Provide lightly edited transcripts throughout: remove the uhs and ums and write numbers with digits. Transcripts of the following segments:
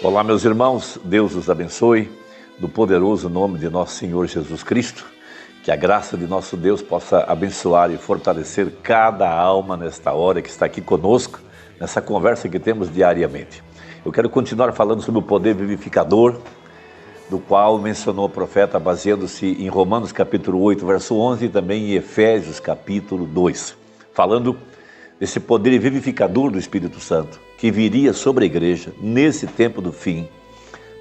Olá, meus irmãos, Deus os abençoe, no poderoso nome de nosso Senhor Jesus Cristo, que a graça de nosso Deus possa abençoar e fortalecer cada alma nesta hora que está aqui conosco, nessa conversa que temos diariamente. Eu quero continuar falando sobre o poder vivificador, do qual mencionou o profeta, baseando-se em Romanos capítulo 8, verso 11, e também em Efésios capítulo 2, falando desse poder vivificador do Espírito Santo, que viria sobre a igreja nesse tempo do fim,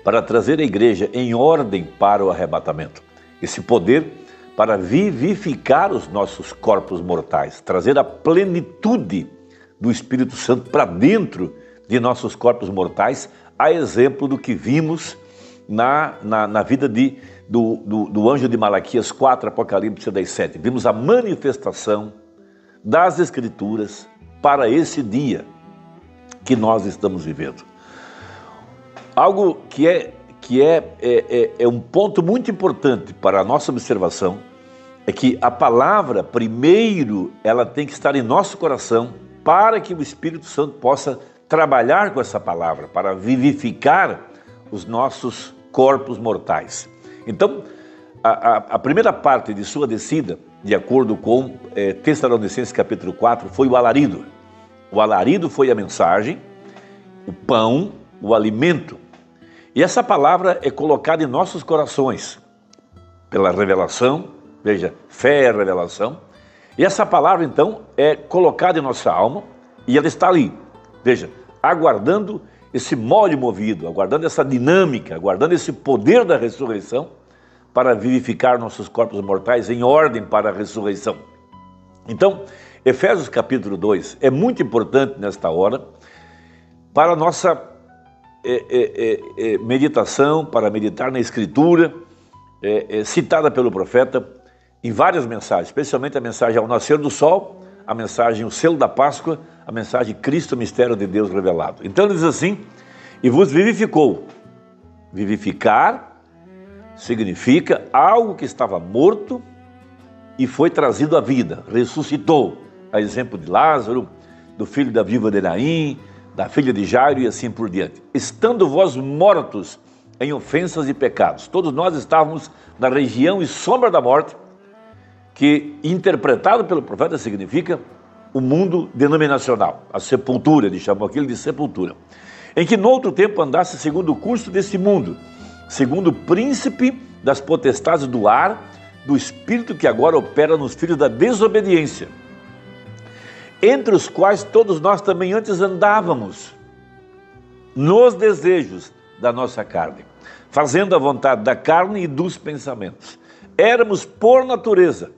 para trazer a igreja em ordem para o arrebatamento. Esse poder para vivificar os nossos corpos mortais, trazer a plenitude do Espírito Santo para dentro de nossos corpos mortais, a exemplo do que vimos na vida do anjo de Malaquias 4, Apocalipse 17. Vimos a manifestação das Escrituras para esse dia que nós estamos vivendo. Algo que é um ponto muito importante para a nossa observação é que a palavra, primeiro, ela tem que estar em nosso coração para que o Espírito Santo possa trabalhar com essa palavra, para vivificar os nossos corpos mortais. Então, a primeira parte de sua descida, de acordo com Tessalonicenses capítulo 4, foi o alarido. O alarido foi a mensagem, o pão, o alimento. E essa palavra é colocada em nossos corações pela revelação, veja, fé é revelação. E essa palavra, então, é colocada em nossa alma e ela está ali, veja, aguardando esse molde movido, aguardando essa dinâmica, aguardando esse poder da ressurreição para vivificar nossos corpos mortais em ordem para a ressurreição. Então, Efésios capítulo 2 é muito importante nesta hora para a nossa meditação, para meditar na Escritura, citada pelo profeta em várias mensagens, especialmente a mensagem ao nascer do sol, a mensagem o selo da Páscoa, a mensagem Cristo, mistério de Deus revelado. Então ele diz assim, e vos vivificou. Vivificar significa algo que estava morto e foi trazido à vida, ressuscitou. A exemplo de Lázaro, do filho da viúva de Naim, da filha de Jairo e assim por diante. Estando vós mortos em ofensas e pecados. Todos nós estávamos na região e sombra da morte, que interpretado pelo profeta significa o mundo denominacional, a sepultura, ele chamou aquilo de sepultura. Em que no outro tempo andasse segundo o curso desse mundo, segundo o príncipe das potestades do ar, do espírito que agora opera nos filhos da desobediência, entre os quais todos nós também antes andávamos, nos desejos da nossa carne, fazendo a vontade da carne e dos pensamentos. Éramos, por natureza,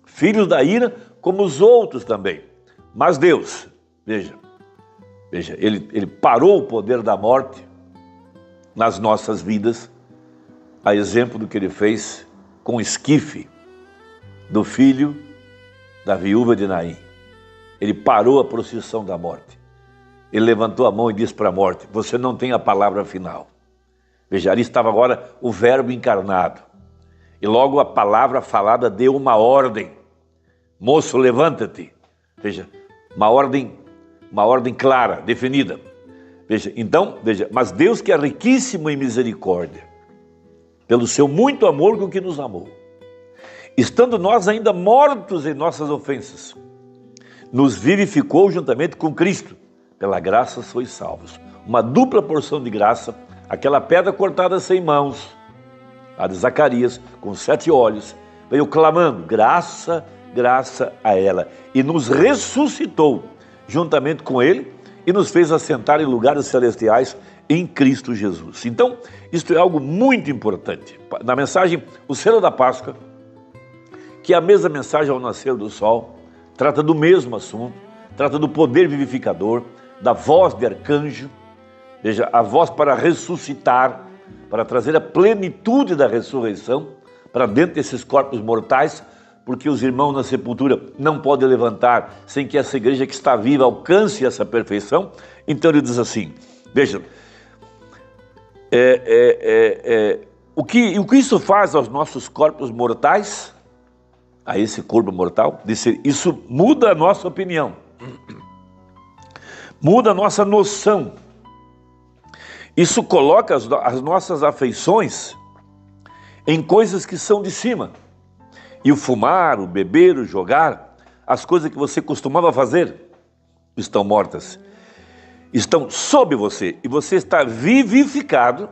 filhos da ira, como os outros também. Mas Deus, veja, ele parou o poder da morte nas nossas vidas, a exemplo do que ele fez com o esquife do filho da viúva de Naim. Ele parou a procissão da morte. Ele levantou a mão e disse para a morte, você não tem a palavra final. Veja, ali estava agora o verbo encarnado. E logo a palavra falada deu uma ordem. Moço, levanta-te. Veja, uma ordem clara, definida. Veja, então, mas Deus que é riquíssimo em misericórdia, pelo seu muito amor com que nos amou, estando nós ainda mortos em nossas ofensas, nos vivificou juntamente com Cristo. Pela graça sois salvos. Uma dupla porção de graça, aquela pedra cortada sem mãos, a de Zacarias, com 7 olhos, veio clamando, graça, graça a ela. E nos ressuscitou juntamente com ele e nos fez assentar em lugares celestiais em Cristo Jesus. Então, isto é algo muito importante. Na mensagem, o selo da Páscoa, que é a mesma mensagem ao nascer do sol, trata do mesmo assunto, trata do poder vivificador, da voz de arcanjo, veja, a voz para ressuscitar, para trazer a plenitude da ressurreição para dentro desses corpos mortais, porque os irmãos na sepultura não podem levantar sem que essa igreja que está viva alcance essa perfeição. Então ele diz assim, veja, o que isso faz aos nossos corpos mortais, a esse corpo mortal, isso muda a nossa opinião, muda a nossa noção. Isso coloca as nossas afeições em coisas que são de cima. E o fumar, o beber, o jogar, as coisas que você costumava fazer, estão mortas. Estão sob você. E você está vivificado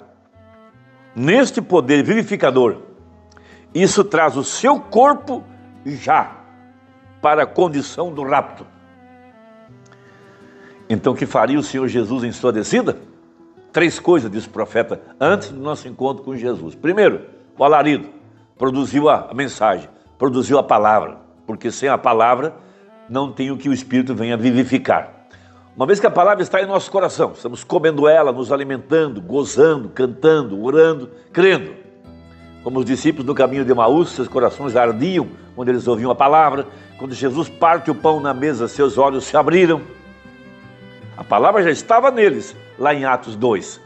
neste poder vivificador. Isso traz o seu corpo já para a condição do rapto. Então, o que faria o Senhor Jesus em sua descida? 3 coisas, diz o profeta, antes do nosso encontro com Jesus. Primeiro, o alarido produziu a mensagem, produziu a palavra, porque sem a palavra não tem o que o Espírito venha vivificar. Uma vez que a palavra está em nosso coração, estamos comendo ela, nos alimentando, gozando, cantando, orando, crendo. Como os discípulos no caminho de Emaús, seus corações ardiam quando eles ouviam a palavra. Quando Jesus parte o pão na mesa, seus olhos se abriram. A palavra já estava neles, lá em Atos 2,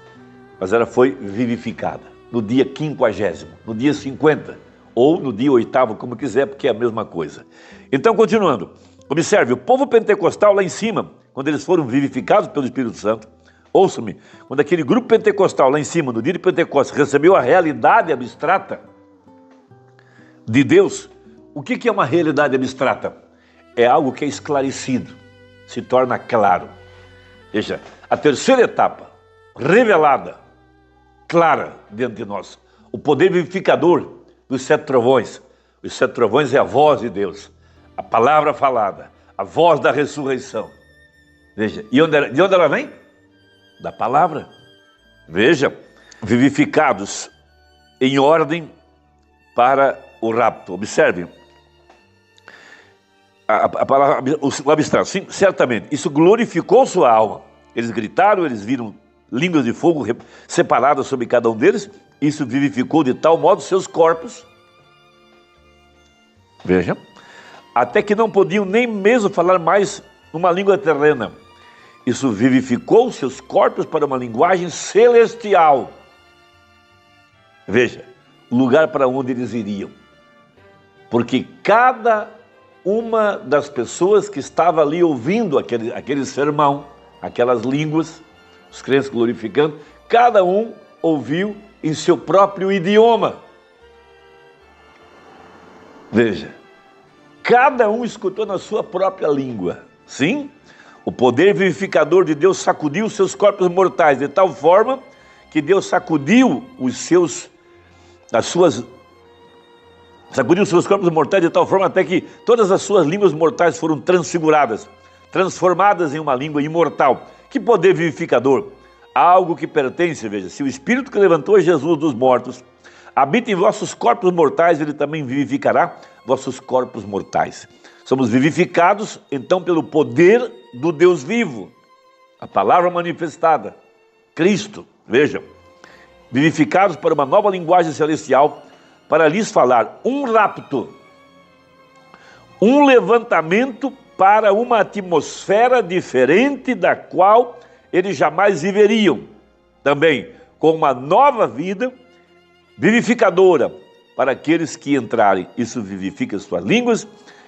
mas ela foi vivificada no dia 50º, no dia 50, ou no dia 8º, como quiser, porque é a mesma coisa. Então, continuando, observe, o povo pentecostal lá em cima, quando eles foram vivificados pelo Espírito Santo, ouça-me, quando aquele grupo pentecostal lá em cima, no dia de Pentecostes, recebeu a realidade abstrata de Deus. O que é uma realidade abstrata? É algo que é esclarecido, se torna claro. Veja, a terceira etapa, revelada, clara diante de nós, o poder vivificador dos 7 trovões. Os 7 trovões é a voz de Deus, a palavra falada, a voz da ressurreição. Veja, e de onde ela vem? Da palavra. Veja, vivificados em ordem para o rapto. Observe, a palavra, o abstrato, sim, certamente, isso glorificou sua alma. Eles gritaram, eles viram línguas de fogo separadas sobre cada um deles. Isso vivificou de tal modo seus corpos. Veja, até que não podiam nem mesmo falar mais uma língua terrena. Isso vivificou seus corpos para uma linguagem celestial. Veja, o lugar para onde eles iriam. Porque cada uma das pessoas que estava ali ouvindo aquele sermão, aquelas línguas, os crentes glorificando, cada um ouviu em seu próprio idioma. Veja, cada um escutou na sua própria língua. Sim, o poder vivificador de Deus sacudiu os seus corpos mortais de tal forma que Deus sacudiu sacudiu os seus corpos mortais de tal forma até que todas as suas línguas mortais foram transfiguradas, transformadas em uma língua imortal. Que poder vivificador! Algo que pertence, veja, se o Espírito que levantou Jesus dos mortos habita em vossos corpos mortais, ele também vivificará vossos corpos mortais. Somos vivificados, então, pelo poder do Deus vivo, a palavra manifestada, Cristo, veja, vivificados para uma nova linguagem celestial, para lhes falar um rapto, um levantamento para uma atmosfera diferente da qual eles jamais viveriam. Também com uma nova vida vivificadora para aqueles que entrarem. Isso vivifica suas línguas,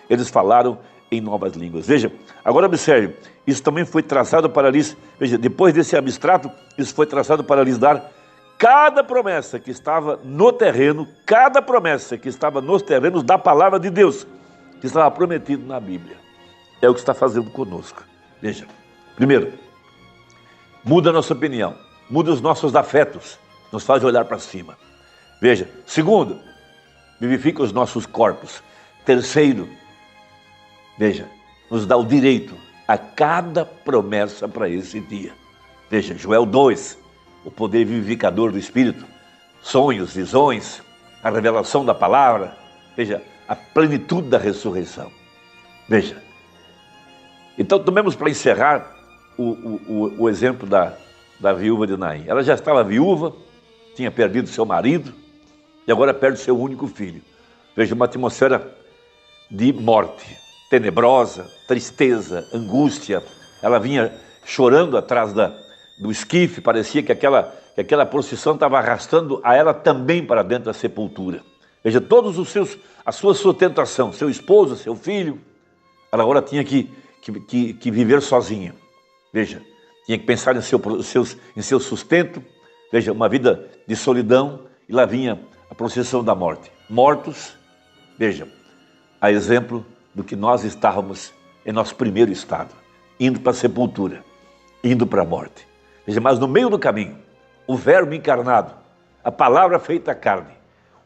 eles falaram em novas línguas. Veja, agora observe, isso também foi traçado para lhes, veja, depois desse abstrato, isso foi traçado para lhes dar cada promessa que estava no terreno, cada promessa que estava nos terrenos da palavra de Deus, que estava prometido na Bíblia. É o que está fazendo conosco. Veja, primeiro, muda a nossa opinião, muda os nossos afetos, nos faz olhar para cima. Veja, segundo, vivifica os nossos corpos. Terceiro, veja, nos dá o direito a cada promessa para esse dia. Veja, Joel 2, o poder vivificador do Espírito, sonhos, visões, a revelação da palavra, veja, a plenitude da ressurreição. Veja, então tomemos para encerrar o exemplo da viúva de Naim. Ela já estava viúva, tinha perdido seu marido e agora perde seu único filho. Veja, uma atmosfera de morte, tenebrosa, tristeza, angústia. Ela vinha chorando atrás do esquife, parecia que aquela procissão estava arrastando a ela também para dentro da sepultura. Veja, todos a sua sustentação, seu esposo, seu filho, ela agora tinha que viver sozinha. Veja, tinha que pensar em seu sustento, Veja, uma vida de solidão, e lá vinha a procissão da morte. Mortos, veja, a exemplo do que nós estávamos em nosso primeiro estado, indo para a sepultura, indo para a morte. Veja, mas no meio do caminho, o verbo encarnado, a palavra feita carne,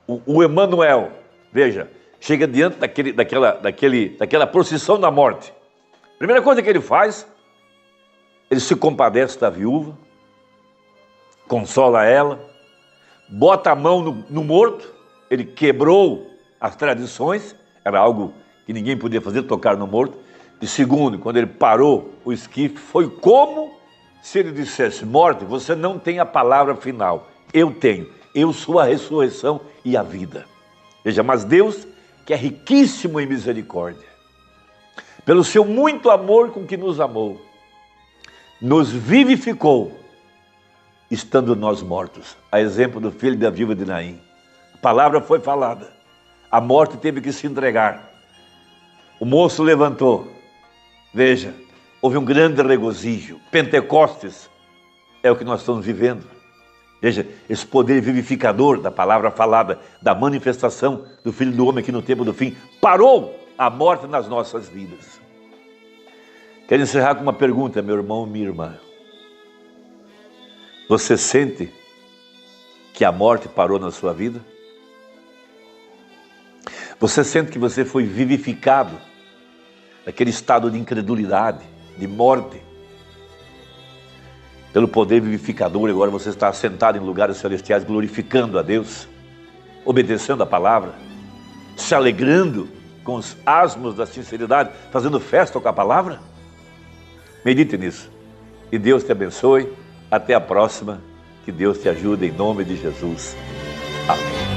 o Emanuel, veja, chega diante daquela procissão da morte. Primeira coisa que ele faz, ele se compadece da viúva, consola ela, bota a mão no morto, ele quebrou as tradições, era algo que ninguém podia fazer, tocar no morto. E segundo, quando ele parou o esquife, foi como se ele dissesse: morte, você não tem a palavra final, eu tenho, eu sou a ressurreição e a vida. Veja, mas Deus, que é riquíssimo em misericórdia, pelo seu muito amor com que nos amou, nos vivificou, estando nós mortos, a exemplo do filho da viúva de Naim. A palavra foi falada, a morte teve que se entregar, o moço levantou. Veja, houve um grande regozijo. Pentecostes é o que nós estamos vivendo. Veja, esse poder vivificador da palavra falada, da manifestação do Filho do Homem aqui no tempo do fim, parou a morte nas nossas vidas. Quero encerrar com uma pergunta, meu irmão e minha irmã. Você sente que a morte parou na sua vida? Você sente que você foi vivificado daquele estado de incredulidade, de morte, pelo poder vivificador? Agora você está sentado em lugares celestiais, glorificando a Deus, obedecendo a palavra, se alegrando com os asmos da sinceridade, fazendo festa com a palavra? Medite nisso. E Deus te abençoe. Até a próxima. Que Deus te ajude em nome de Jesus. Amém.